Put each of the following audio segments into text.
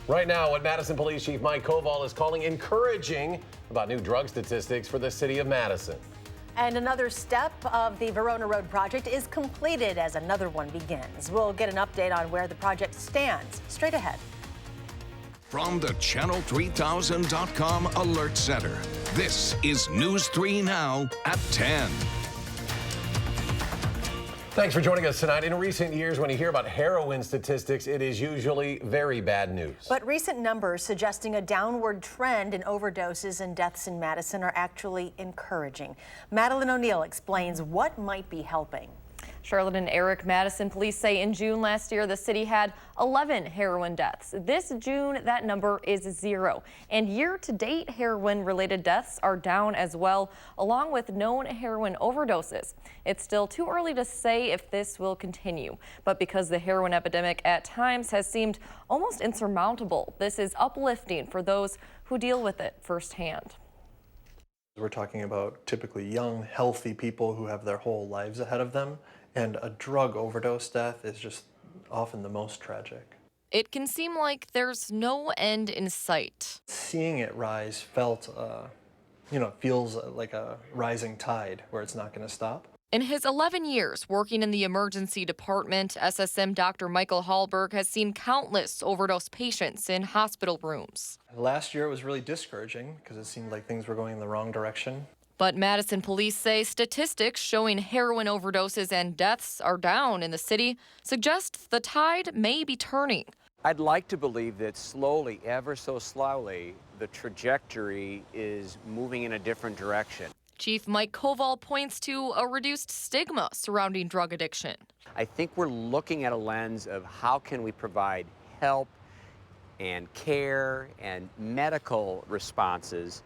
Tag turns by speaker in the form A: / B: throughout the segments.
A: Right now, what Madison Police Chief Mike Koval is calling encouraging about new drug statistics for the city of Madison.
B: And another step of the Verona Road project is completed as another one begins. We'll get an update on where the project stands straight ahead.
C: From the Channel3000.com Alert Center, this is News 3 Now at 10.
A: Thanks for joining us tonight. In recent years, when you hear about heroin statistics, it is usually very bad news.
B: But recent numbers suggesting a downward trend in overdoses and deaths in Madison are actually encouraging. Madeline O'Neill explains what might be helping.
D: Charlotte and Eric, Madison police say in June last year, the city had 11 heroin deaths. This June, that number is 0. And year-to-date, heroin-related deaths are down as well, along with known heroin overdoses. It's still too early to say if this will continue, but because the heroin epidemic at times has seemed almost insurmountable, this is uplifting for those who deal with it firsthand.
E: We're talking about typically young, healthy people who have their whole lives ahead of them, and a drug overdose death is just often the most tragic.
D: It can seem like there's no end in sight.
E: Seeing it rise feels like a rising tide where it's not going to stop.
D: In his 11 years working in the emergency department, SSM Dr. Michael Hallberg has seen countless overdose patients in hospital rooms.
E: Last year it was really discouraging because it seemed like things were going in the wrong direction.
D: But Madison police say statistics showing heroin overdoses and deaths are down in the city suggest the tide may be turning.
F: I'd like to believe that slowly, ever so slowly, the trajectory is moving in a different direction.
D: Chief Mike Koval points to a reduced stigma surrounding drug addiction.
F: I think we're looking at a lens of how can we provide help and care and medical responses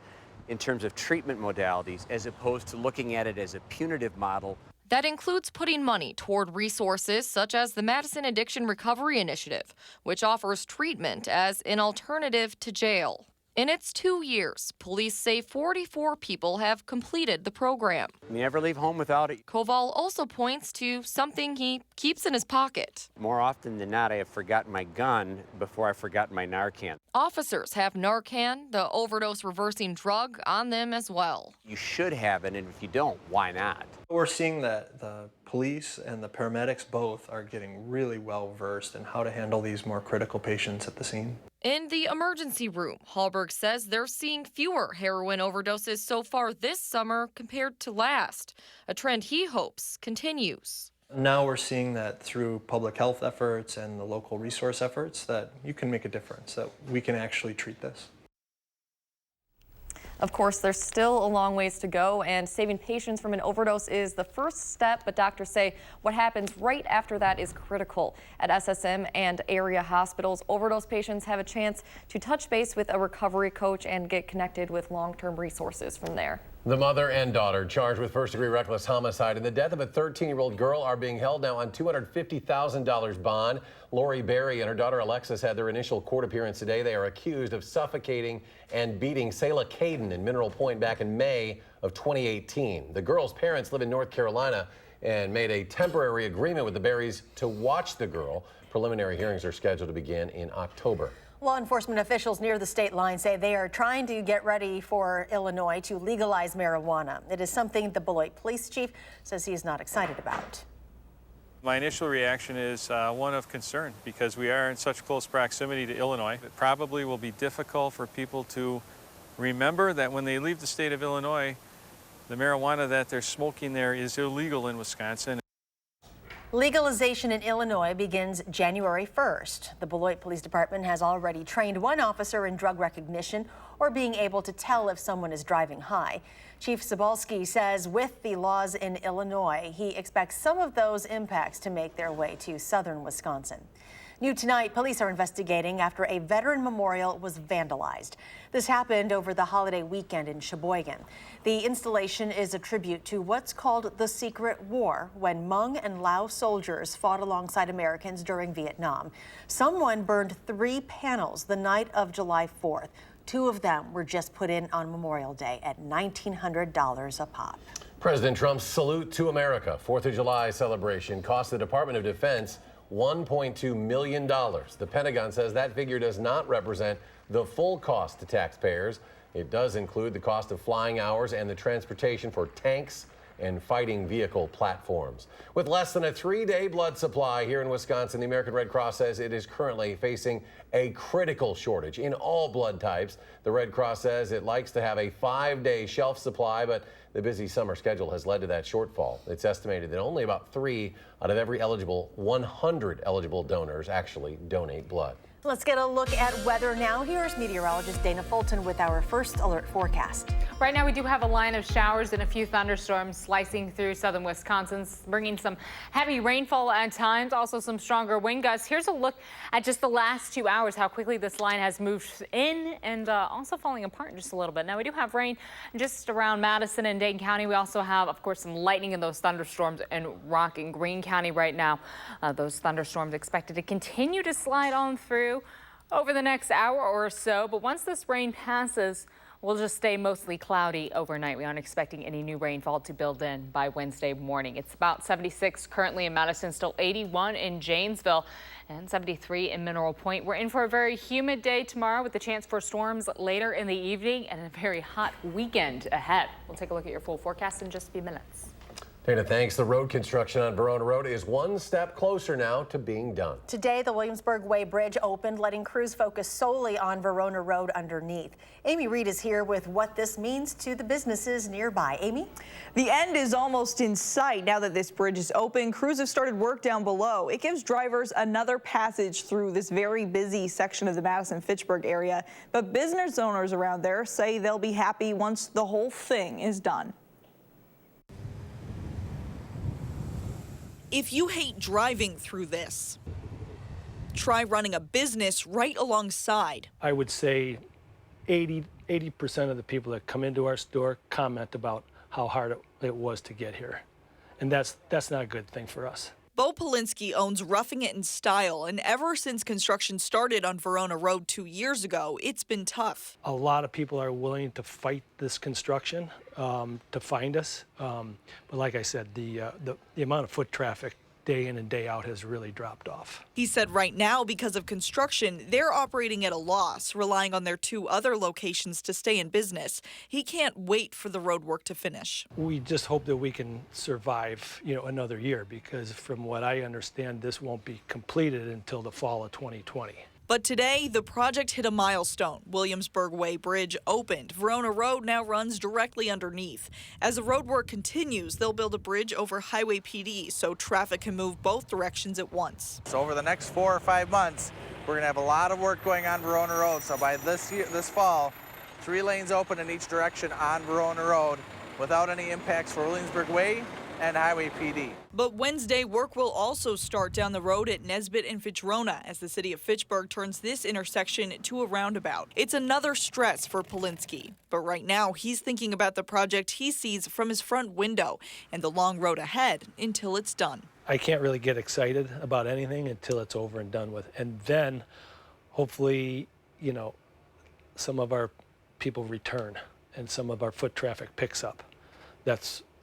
F: in terms of treatment modalities, as opposed to looking at it as a punitive model.
D: That includes putting money toward resources such as the Madison Addiction Recovery Initiative, which offers treatment as an alternative to jail. In its 2 years, police say 44 people have completed the program.
F: You never leave home without it.
D: Koval also points to something he keeps in his pocket.
F: More often than not, I have forgotten my gun before I've forgotten my Narcan.
D: Officers have Narcan, the overdose reversing drug, on them as well.
F: You should have it, and if you don't, why not?
E: We're seeing that the police and the paramedics both are getting really well versed in how to handle these more critical patients at the scene.
D: In the emergency room, Hallberg says they're seeing fewer heroin overdoses so far this summer compared to last, a trend he hopes continues.
E: Now we're seeing that through public health efforts and the local resource efforts that you can make a difference, that we can actually treat this.
D: Of course, there's still a long ways to go, and saving patients from an overdose is the first step, but doctors say what happens right after that is critical. At SSM and area hospitals, overdose patients have a chance to touch base with a recovery coach and get connected with long-term resources from there.
A: The mother and daughter charged with first-degree reckless homicide and the death of a 13-year-old girl are being held now on $250,000 bond. Lori Berry and her daughter Alexis had their initial court appearance today. They are accused of suffocating and beating Sayla Caden in Mineral Point back in May of 2018. The girl's parents live in North Carolina and made a temporary agreement with the Berrys to watch the girl. Preliminary hearings are scheduled to begin in October.
B: Law enforcement officials near the state line say they are trying to get ready for Illinois to legalize marijuana. It is something the Beloit police chief says he is not excited about.
G: My initial reaction is one of concern because we are in such close proximity to Illinois. It probably will be difficult for people to remember that when they leave the state of Illinois, the marijuana that they're smoking there is illegal in Wisconsin.
B: Legalization in Illinois begins January 1st. The Beloit Police Department has already trained one officer in drug recognition or being able to tell if someone is driving high. Chief Sobalski says with the laws in Illinois, he expects some of those impacts to make their way to southern Wisconsin. New tonight, police are investigating after a veteran memorial was vandalized. This happened over the holiday weekend in Sheboygan. The installation is a tribute to what's called the Secret War, when Hmong and Lao soldiers fought alongside Americans during Vietnam. Someone burned 3 panels the night of July 4th. 2 of them were just put in on Memorial Day at $1,900 a pop. President Trump's Salute to America 4th of July celebration cost the Department of Defense
A: $1.2 million. The Pentagon says that figure does not represent the full cost to taxpayers. It does include the cost of flying hours and the transportation for tanks and fighting vehicle platforms. With less than a 3-day blood supply here in Wisconsin, the American Red Cross says it is currently facing a critical shortage in all blood types. The Red Cross says it likes to have a 5-day shelf supply, but the busy summer schedule has led to that shortfall. It's estimated that only about 3 out of every 100 eligible donors actually donate blood.
B: Let's get a look at weather now. Here's meteorologist Dana Fulton with our first alert forecast.
H: Right now we do have a line of showers and a few thunderstorms slicing through southern Wisconsin, bringing some heavy rainfall at times, also some stronger wind gusts. Here's a look at just the last 2 hours, how quickly this line has moved in and also falling apart just a little bit. Now we do have rain just around Madison and Dane County. We also have, of course, some lightning in those thunderstorms in Rock and Greene County right now. Those thunderstorms expected to continue to slide on through over the next hour or so, but once this rain passes, we'll just stay mostly cloudy overnight. We aren't expecting any new rainfall to build in by Wednesday morning. It's about 76 currently in Madison, still 81 in Janesville, and 73 in Mineral Point. We're in for a very humid day tomorrow with the chance for storms later in the evening and a very hot weekend ahead. We'll take a look at your full forecast in just a few minutes.
A: Dana, thanks. The road construction on Verona Road is one step closer now to being done.
B: Today, the Williamsburg Way Bridge opened, letting crews focus solely on Verona Road underneath. Amy Reed is here with what this means to the businesses nearby. Amy?
I: The end is almost in sight now that this bridge is open. Crews have started work down below. It gives drivers another passage through this very busy section of the Madison-Fitchburg area. But business owners around there say they'll be happy once the whole thing is done.
J: If you hate driving through this, try running a business right alongside.
K: I would say 80% of the people that come into our store comment about how hard it was to get here. And that's not a good thing for us.
J: Bo Polinsky owns Roughing It in Style, and ever since construction started on Verona Road 2 years ago, it's been tough.
K: A lot of people are willing to fight this construction to find us. But like I said, the amount of foot traffic day in and day out has really dropped off.
J: He said right now, because of construction, they're operating at a loss, relying on their 2 other locations to stay in business. He can't wait for the road work to finish.
K: We just hope that we can survive, another year, because from what I understand, this won't be completed until the fall of 2020.
J: But today, the project hit a milestone. Williamsburg Way Bridge opened. Verona Road now runs directly underneath. As the road work continues, they'll build a bridge over Highway PD so traffic can move both directions at once.
L: So over the next 4 or 5 months, we're going to have a lot of work going on Verona Road. So by this fall, 3 lanes open in each direction on Verona Road without any impacts for Williamsburg Way and Highway PD.
J: But Wednesday, work will also start down the road at Nesbitt and Fitchrona as the city of Fitchburg turns this intersection to a roundabout. It's another stress for Polinsky. But right now, he's thinking about the project he sees from his front window and the long road ahead until it's done.
K: I can't really get excited about anything until it's over and done with. And then, hopefully, some of our people return and some of our foot traffic picks up.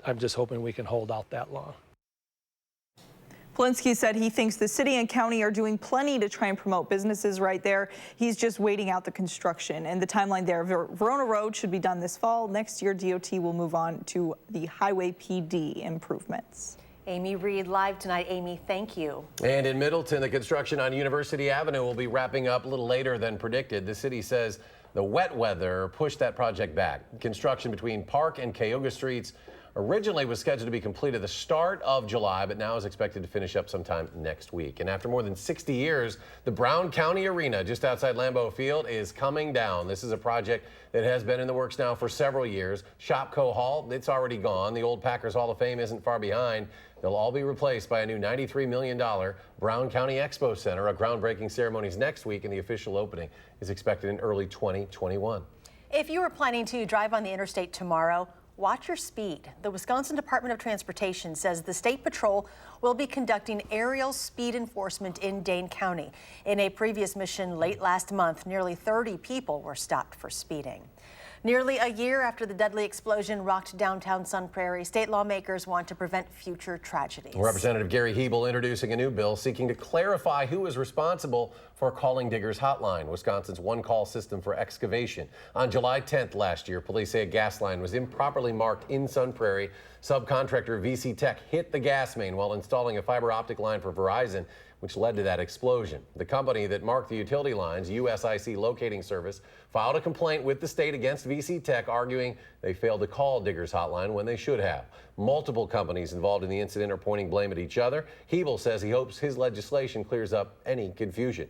K: I'm just hoping we can hold out that long.
I: Polinsky said he thinks the city and county are doing plenty to try and promote businesses right there. He's just waiting out the construction and the timeline there. Verona Road should be done this fall. Next year, DOT will move on to the Highway PD improvements.
B: Amy Reed live tonight. Amy, thank you.
A: And in Middleton, the construction on University Avenue will be wrapping up a little later than predicted. The city says the wet weather pushed that project back. Construction between Park and Cayuga Streets originally was scheduled to be completed the start of July, but now is expected to finish up sometime next week. And after more than 60 years, the Brown County Arena just outside Lambeau Field is coming down. This is a project that has been in the works now for several years. Shopco Hall, it's already gone. The old Packers Hall of Fame isn't far behind. They'll all be replaced by a new $93 million Brown County Expo Center. A groundbreaking ceremony is next week, and the official opening is expected in early 2021.
B: If you are planning to drive on the interstate tomorrow, watch your speed. The Wisconsin Department of Transportation says the State Patrol will be conducting aerial speed enforcement in Dane County. In a previous mission late last month, nearly 30 people were stopped for speeding. Nearly a year after the deadly explosion rocked downtown Sun Prairie, state lawmakers want to prevent future tragedies.
A: Representative Gary Hebel introducing a new bill seeking to clarify who is responsible for calling Diggers Hotline, Wisconsin's one-call system for excavation. On July 10th last year, police say a gas line was improperly marked in Sun Prairie. Subcontractor VC Tech hit the gas main while installing a fiber optic line for Verizon, which led to that explosion. The company that marked the utility lines, USIC Locating Service, filed a complaint with the state against VC Tech, arguing they failed to call Diggers Hotline when they should have. Multiple companies involved in the incident are pointing blame at each other. Hebel says he hopes his legislation clears up any confusion.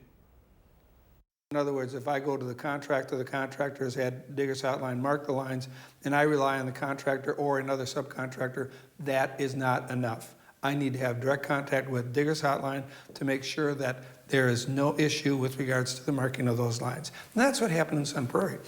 M: In other words, if I go to the contractor has had Diggers Hotline mark the lines, and I rely on the contractor or another subcontractor, that is not enough. I need to have direct contact with Diggers Hotline to make sure that there is no issue with regards to the marking of those lines. And that's what happened in Sun Prairie.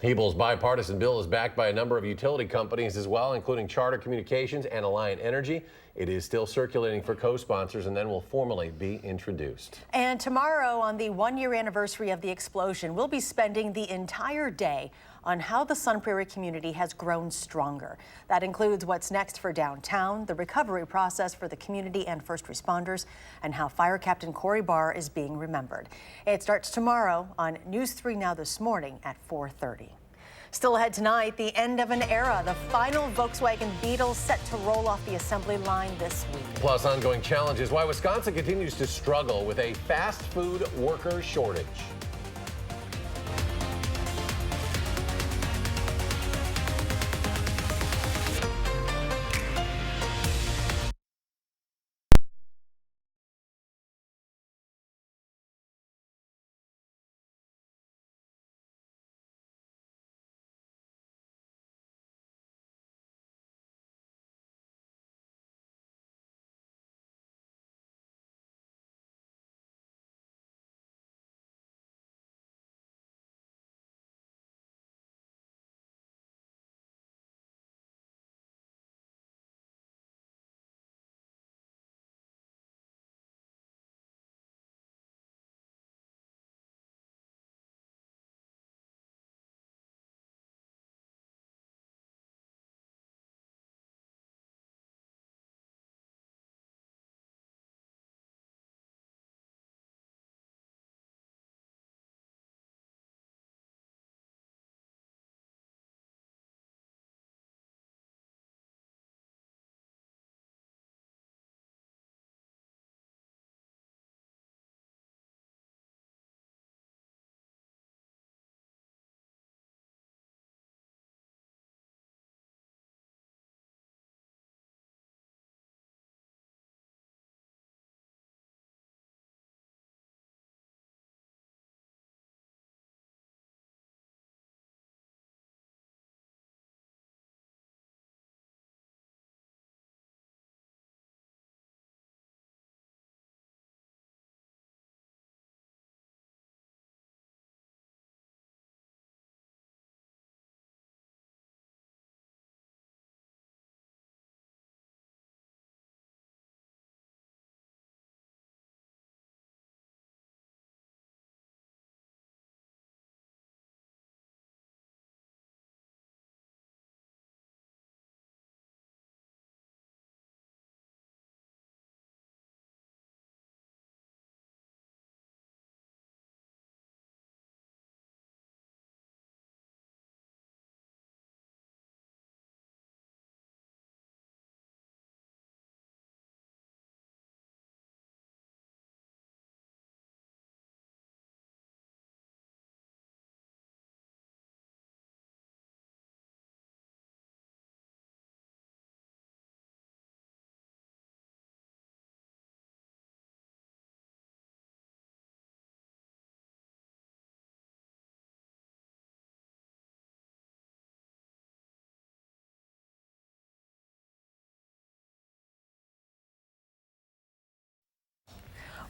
A: Hebel's bipartisan bill is backed by a number of utility companies as well, including Charter Communications and Alliant Energy. It is still circulating for co-sponsors and then will formally be introduced.
B: And tomorrow, on the one-year anniversary of the explosion, we'll be spending the entire day on how the Sun Prairie community has grown stronger. That includes what's next for downtown, the recovery process for the community and first responders, and how Fire Captain Corey Barr is being remembered. It starts tomorrow on News 3 Now this morning at 4:30. Still ahead tonight, the end of an era. The final Volkswagen Beetle set to roll off the assembly line this week.
A: Plus, ongoing challenges why Wisconsin continues to struggle with a fast food worker shortage.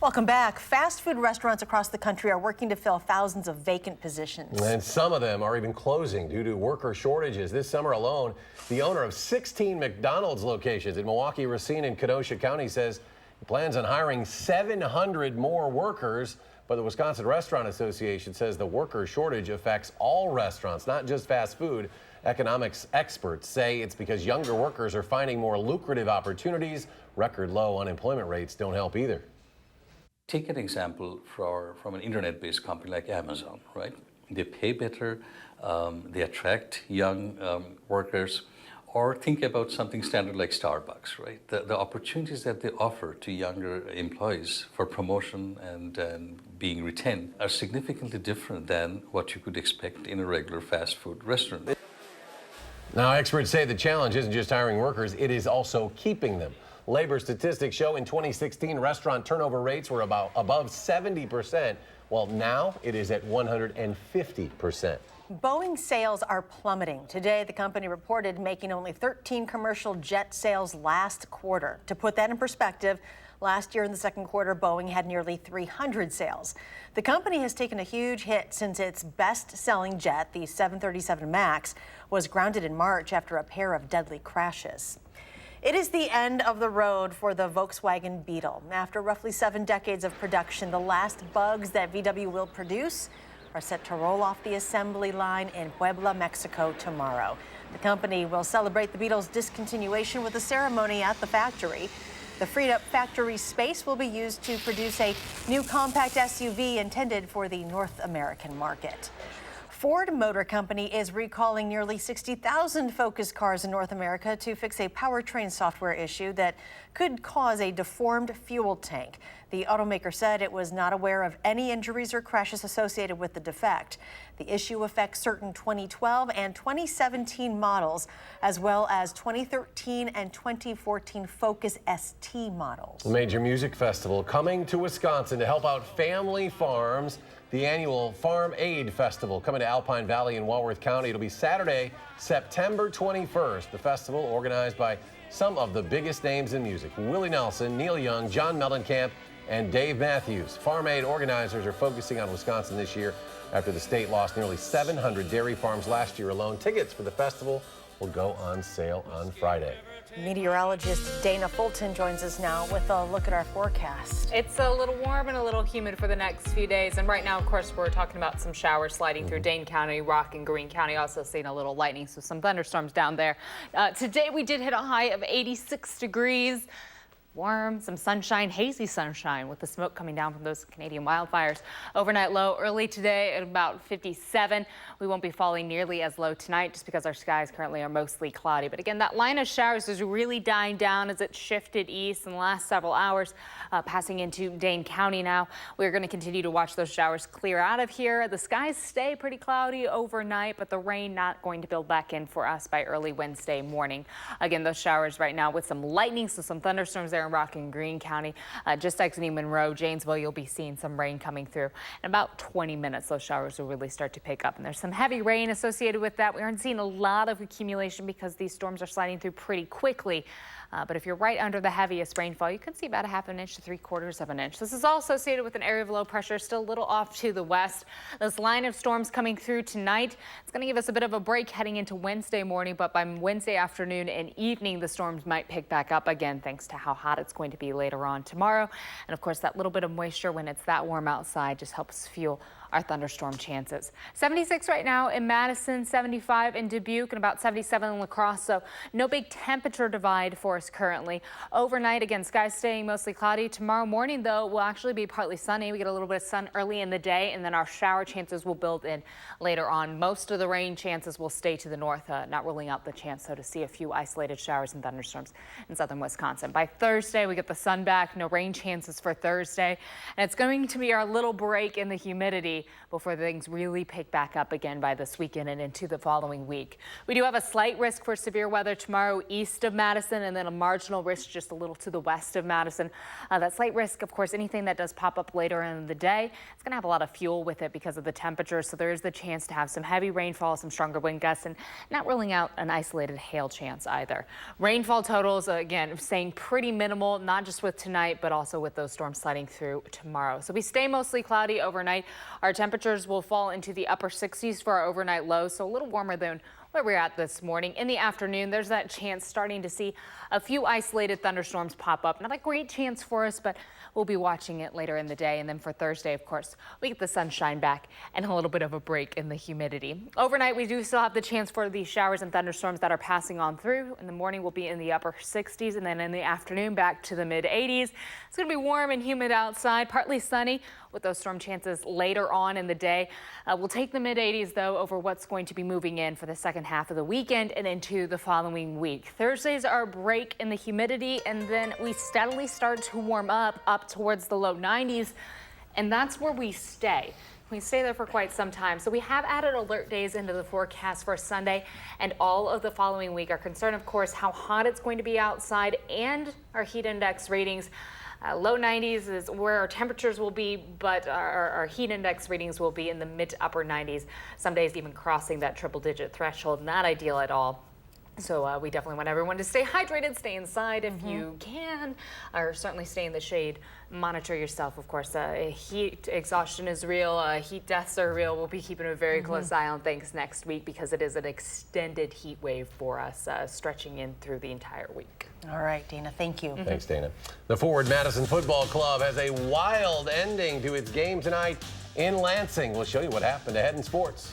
B: Welcome back. Fast food restaurants across the country are working to fill thousands of vacant positions.
A: And some of them are even closing due to worker shortages. This summer alone, the owner of 16 McDonald's locations in Milwaukee, Racine, and Kenosha County says he plans on hiring 700 more workers, But the Wisconsin Restaurant Association says the worker shortage affects all restaurants, not just fast food. Economics experts say it's because younger workers are finding more lucrative opportunities. Record low unemployment rates don't help either.
N: Take an example from an internet-based company like Amazon, right? They pay better, they attract young workers, or think about something standard like Starbucks, right? The opportunities that they offer to younger employees for promotion and being retained are significantly different than what you could expect in a regular fast food restaurant.
A: Now, experts say the challenge isn't just hiring workers, it is also keeping them. Labor statistics show in 2016, restaurant turnover rates were above 70%, while now it is at 150%.
B: Boeing sales are plummeting. Today, the company reported making only 13 commercial jet sales last quarter. To put that in perspective, last year in the second quarter, Boeing had nearly 300 sales. The company has taken a huge hit since its best-selling jet, the 737 MAX, was grounded in March after a pair of deadly crashes. It is the end of the road for the Volkswagen Beetle. After roughly 7 decades of production, the last bugs that VW will produce are set to roll off the assembly line in Puebla, Mexico tomorrow. The company will celebrate the Beetle's discontinuation with a ceremony at the factory. The freed up factory space will be used to produce a new compact SUV intended for the North American market. Ford Motor Company is recalling nearly 60,000 Focus cars in North America to fix a powertrain software issue that could cause a deformed fuel tank. The automaker said it was not aware of any injuries or crashes associated with the defect. The issue affects certain 2012 and 2017 models, as well as 2013 and 2014 Focus ST models.
A: A major music festival coming to Wisconsin to help out family farms. The annual Farm Aid Festival coming to Alpine Valley in Walworth County. It'll be Saturday, September 21st. The festival organized by some of the biggest names in music: Willie Nelson, Neil Young, John Mellencamp, and Dave Matthews. Farm Aid organizers are focusing on Wisconsin this year after the state lost nearly 700 dairy farms last year alone. Tickets for the festival will go on sale on Friday.
B: Meteorologist Dana Fulton joins us now with a look at our forecast.
H: It's a little warm and a little humid for the next few days. And right now, of course, we're talking about some showers sliding through Dane County, Rock and Greene County. Also seeing a little lightning, so some thunderstorms down there. Today, we did hit a high of 86 degrees. Warm, some sunshine, hazy sunshine with the smoke coming down from those Canadian wildfires. Overnight low early today at about 57. We won't be falling nearly as low tonight just because our skies currently are mostly cloudy. But again, that line of showers is really dying down as it shifted east in the last several hours, passing into Dane County now. We're going to continue to watch those showers clear out of here. The skies stay pretty cloudy overnight, but the rain not going to build back in for us by early Wednesday morning. Again, those showers right now with some lightning, so some thunderstorms there in Rock and Greene County. Just exiting Monroe, Janesville, you'll be seeing some rain coming through. In about 20 minutes, those showers will really start to pick up. And there's some heavy rain associated with that. We aren't seeing a lot of accumulation because these storms are sliding through pretty quickly. But if you're right under the heaviest rainfall, you could see about a ½ inch to 3/4 of an inch. This is all associated with an area of low pressure, still a little off to the west. This line of storms coming through tonight, it's going to give us a bit of a break heading into Wednesday morning, but by Wednesday afternoon and evening, the storms might pick back up again, thanks to how hot it's going to be later on tomorrow. And of course, that little bit of moisture when it's that warm outside just helps fuel our thunderstorm chances. 76 right now in Madison, 75 in Dubuque, and about 77 in La Crosse. So no big temperature divide for us currently. Overnight, again, skies staying mostly cloudy. Tomorrow morning, though, will actually be partly sunny. We get a little bit of sun early in the day, and then our shower chances will build in later on. Most of the rain chances will stay to the north, not ruling out the chance, so to see a few isolated showers and thunderstorms in southern Wisconsin. By Thursday, we get the sun back. No rain chances for Thursday. And it's going to be our little break in the humidity before things really pick back up again by this weekend and into the following week. We do have a slight risk for severe weather tomorrow east of Madison, and then a marginal risk just a little to the west of Madison. That slight risk, of course, anything that does pop up later in the day, it's going to have a lot of fuel with it because of the temperature, so there is the chance to have some heavy rainfall, some stronger wind gusts, and not ruling out an isolated hail chance either. Rainfall totals, again, staying pretty minimal, not just with tonight, but also with those storms sliding through tomorrow. So we stay mostly cloudy overnight. Our temperatures will fall into the upper 60s for our overnight lows, so a little warmer than where we're at this morning. In the afternoon, there's that chance starting to see a few isolated thunderstorms pop up. Not a great chance for us, but we'll be watching it later in the day. And then for Thursday, of course, we get the sunshine back and a little bit of a break in the humidity. Overnight, we do still have the chance for these showers and thunderstorms that are passing on through. In the morning, we'll be in the upper 60s, and then in the afternoon, back to the mid 80s. It's going to be warm and humid outside, partly sunny with those storm chances later on in the day. We'll take the mid 80s, though, over what's going to be moving in for the second half of the weekend and into the following week. Thursday's our break in the humidity, and then we steadily start to warm up towards the low 90s, and that's where we stay. We stay there for quite some time. So we have added alert days into the forecast for Sunday and all of the following week. Our concern, of course, how hot it's going to be outside and our heat index ratings. Low 90s is where our temperatures will be, but our heat index readings will be in the mid to upper 90s. Some days even crossing that triple-digit threshold. Not ideal at all. So we definitely want everyone to stay hydrated, stay inside if you can, or certainly stay in the shade. Monitor yourself, of course. Heat exhaustion is real. Heat deaths are real. We'll be keeping a very close eye on things next week because it is an extended heat wave for us, stretching in through the entire week.
B: All right, Dana, thank you.
A: Thanks, Dana. The Forward Madison Football Club has a wild ending to its game tonight in Lansing. We'll show you what happened ahead in sports.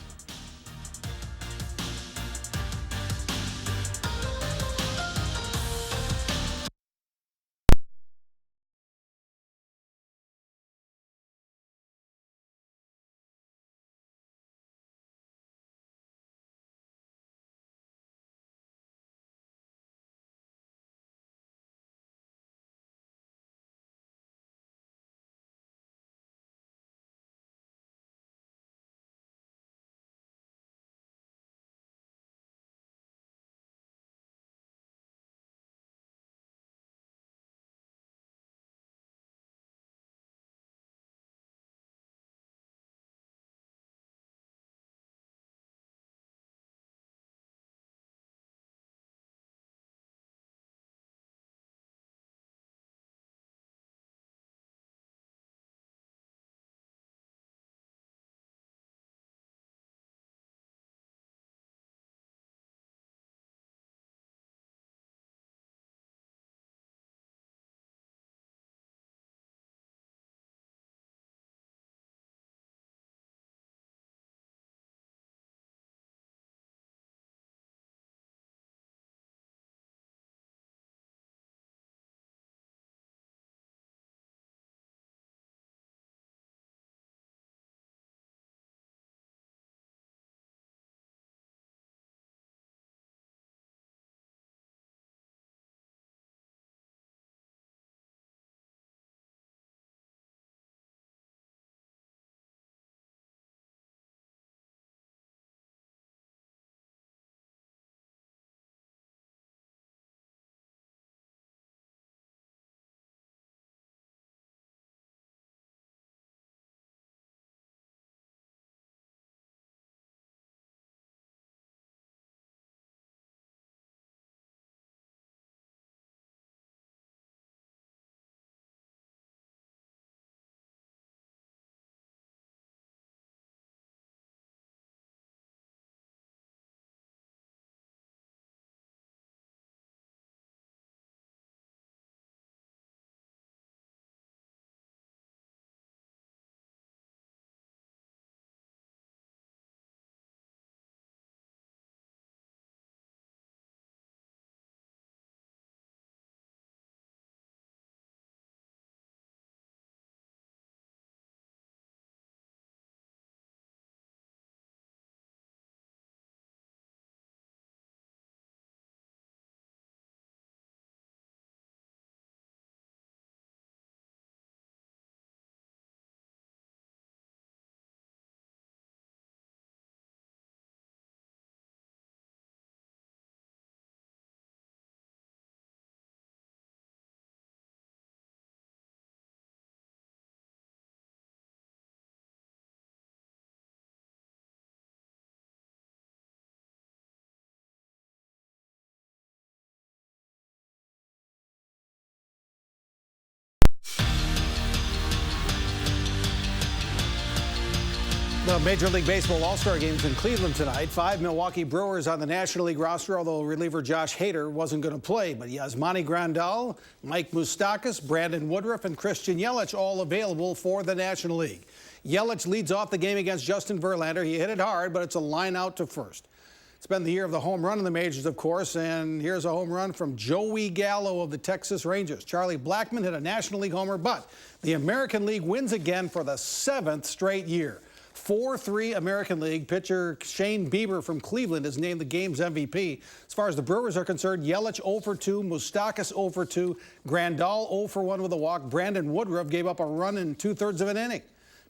O: The Major League Baseball All-Star Games in Cleveland tonight. 5 Milwaukee Brewers on the National League roster, although reliever Josh Hader wasn't going to play. But Yasmani Grandal, Mike Moustakas, Brandon Woodruff, and Christian Yelich all available for the National League. Yelich leads off the game against Justin Verlander. He hit it hard, but it's a line out to first. It's been the year of the home run in the majors, of course, and here's a home run from Joey Gallo of the Texas Rangers. Charlie Blackmon hit a National League homer, but the American League wins again for the 7th straight year. 4-3 American League. Pitcher Shane Bieber from Cleveland is named the game's MVP. As far as the Brewers are concerned, Yelich 0-2, Moustakas 0-2, Grandal 0-1 with a walk. Brandon Woodruff gave up a run in 2/3 of an inning.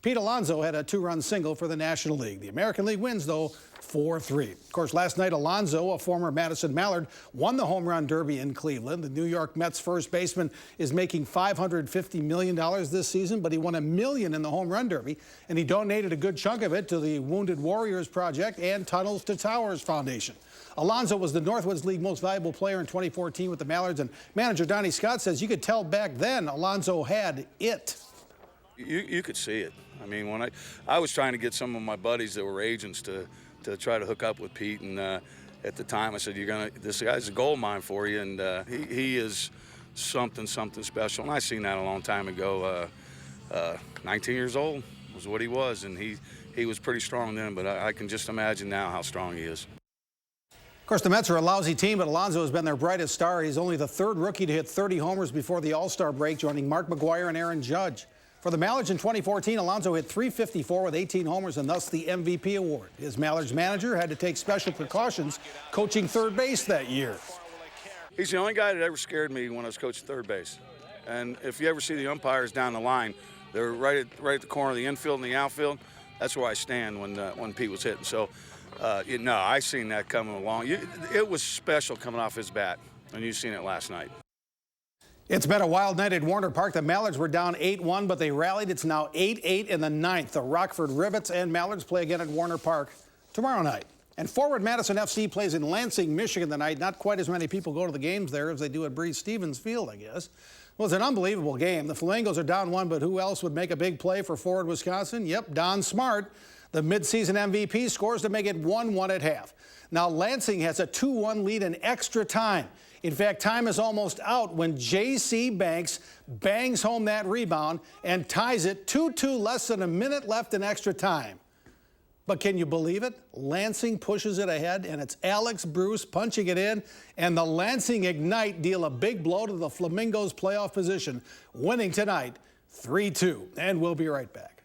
O: Pete Alonso had a 2-run single for the National League. The American League wins, though, 4-3. Of course, last night, Alonso, a former Madison Mallard, won the home run derby in Cleveland. The New York Mets first baseman is making $550 million this season, but he won $1 million in the home run derby, and he donated a good chunk of it to the Wounded Warriors Project and Tunnels to Towers Foundation. Alonso was the Northwoods League most valuable player in 2014 with the Mallards, and manager Donnie Scott says you could tell back then Alonso had it.
P: You could see it. I mean, when I was trying to get some of my buddies that were agents to try to hook up with Pete, and at the time I said, this guy's a gold mine for you, and he is something special. And I seen that a long time ago. 19 years old was what he was, and he was pretty strong then, but I can just imagine now how strong he is.
O: Of course, the Mets are a lousy team, but Alonso has been their brightest star. He's only the 3rd rookie to hit 30 homers before the All-Star break, joining Mark McGwire and Aaron Judge. For the Mallards in 2014, Alonso hit .354 with 18 homers and thus the MVP award. His Mallards manager had to take special precautions coaching third base that year.
P: He's the only guy that ever scared me when I was coaching third base. And if you ever see the umpires down the line, they're right at the corner of the infield and the outfield. That's where I stand when Pete was hitting. So, I seen that coming along. It was special coming off his bat, and you've seen it last night.
O: It's been a wild night at Warner Park. The Mallards were down 8-1, but they rallied. It's now 8-8 in the 9th. The Rockford Rivets and Mallards play again at Warner Park tomorrow night. And forward Madison FC plays in Lansing, Michigan tonight. Not quite as many people go to the games there as they do at Breese-Stevens Field, I guess. Well, it's an unbelievable game. The Flamingos are down 1, but who else would make a big play for forward Wisconsin? Yep, Don Smart. The midseason MVP scores to make it 1-1 at half. Now, Lansing has a 2-1 lead in extra time. In fact, time is almost out when J.C. Banks bangs home that rebound and ties it 2-2, less than a minute left in extra time. But can you believe it? Lansing pushes it ahead, and it's Alex Bruce punching it in, and the Lansing Ignite deal a big blow to the Flamingos' playoff position, winning tonight 3-2. And we'll be right back.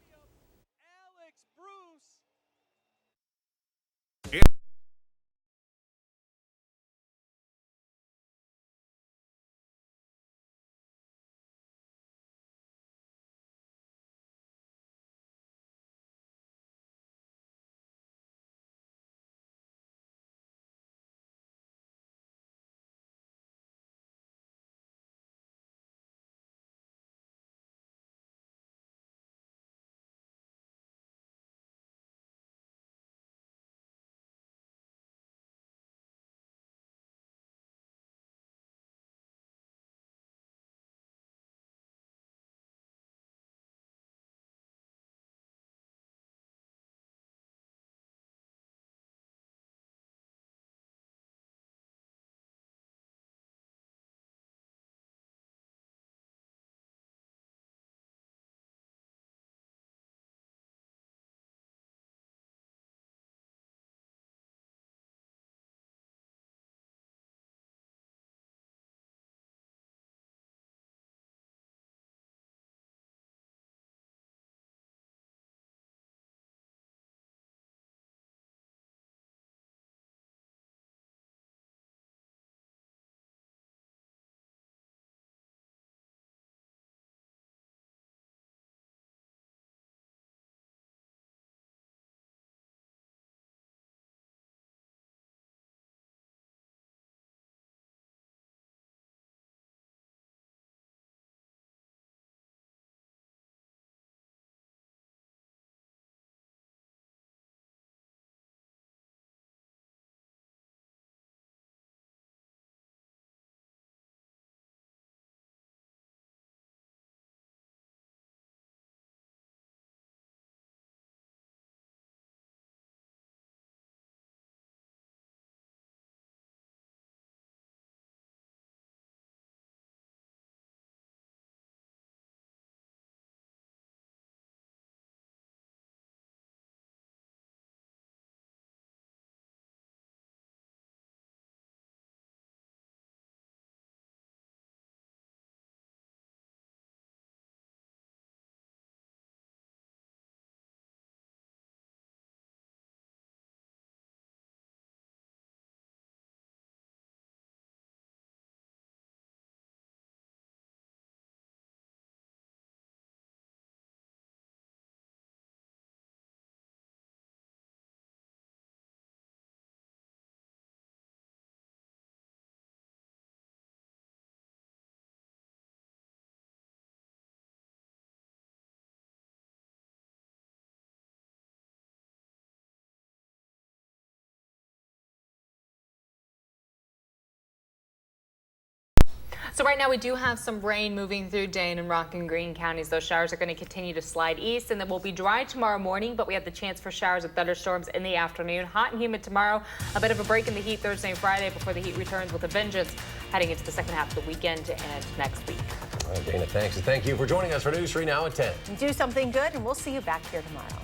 H: So right now we do have some rain moving through Dane and Rock and Greene counties. Those showers are going to continue to slide east, and then we'll be dry tomorrow morning, but we have the chance for showers and thunderstorms in the afternoon. Hot and humid tomorrow. A bit of a break in the heat Thursday and Friday before the heat returns with a vengeance heading into the second half of the weekend and next week.
A: All right, Dana, thanks. And thank you for joining us for News 3 Now at 10.
B: Do something good, and we'll see you back here tomorrow.